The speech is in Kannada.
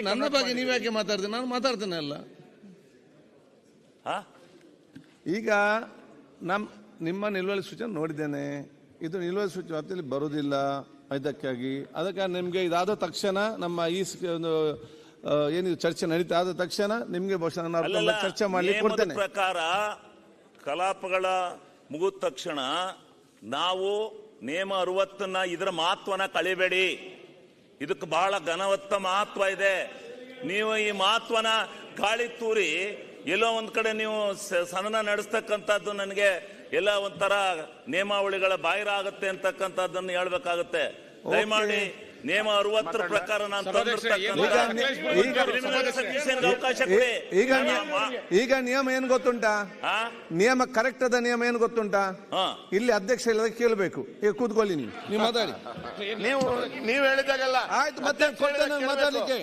ನನ್ನ ಬಗ್ಗೆ ನೀವ್ಯಾಕೆ ಮಾತಾಡ್ತೀನಿ? ನಾನು ಮಾತಾಡ್ತೇನೆ ಅಲ್ಲ. ಈಗ ನಿಮ್ಮ ನಿಲುವಳಿ ಸೂಚನೆ ನೋಡಿದ್ದೇನೆ. ಇದು ನಿಲುವಳಿ ಸೂಚನೆ ವ್ಯಾಪ್ತಿಯಲ್ಲಿ ಬರುವುದಿಲ್ಲ. ಅದಕ್ಕೆ ನಿಮ್ಗೆ ಇದಾದ ತಕ್ಷಣ ನಮ್ಮ ಈ ಏನಿದು ಚರ್ಚೆ ನಡೀತಾ ಆದ ತಕ್ಷಣ ನಿಮ್ಗೆ ಬಹುಶಃ ಚರ್ಚೆ ಮಾಡ್ಲಿಕ್ಕೆ ಕೊಡ್ತೇನೆ. ಪ್ರಕಾರ ಕಲಾಪಗಳ ಮುಗಿದ ತಕ್ಷಣ ನಾವು ನೇಮ 60ನ್ನ ಇದರ ಮಹತ್ವನ ಕಳಿಬೇಡಿ. ಇದಕ್ಕೆ ಬಹಳ ಘನವತ್ತ ಮಹತ್ವ ಇದೆ. ನೀವು ಈ ಮಹತ್ವನ ಗಾಳಿ ತೂರಿ ಎಲ್ಲೋ ಒಂದ್ ಕಡೆ ನೀವು ಸದನ ನಡೆಸ್ತಕ್ಕಂಥದ್ದು ನನಗೆ ಎಲ್ಲ ಒಂಥರ ನೇಮಾವಳಿಗಳ ಬಾಹಿರ ಆಗುತ್ತೆ ಅಂತಕ್ಕಂಥದ್ದನ್ನು ಹೇಳ್ಬೇಕಾಗುತ್ತೆ. ದಯಮಾಡಿ ನೇಮ 60 ಪ್ರಕಾರ ನಾನು ಅವಕಾಶ ಕೊಡಿ. ಈಗ ನಿಯಮ ಏನ್ ಗೊತ್ತುಂಟಾ? ನಿಯಮ ಕರೆಕ್ಟ್ ಅದ ನಿಯಮ ಏನ್ ಗೊತ್ತುಂಟಾ? ಇಲ್ಲಿ ಅಧ್ಯಕ್ಷ ಇಲ್ಲದ ಕೇಳಬೇಕು. ಈಗ ಕೂತ್ಕೊಳ್ಳಿ, ನೀವು ಮಾತಾಡಿ. ನೀವು ಹೇಳಿದಾಗಲ್ಲ ಆಯ್ತು, ಮತ್ತೆ ಮಾತಾಡ್ಲಿಕ್ಕೆ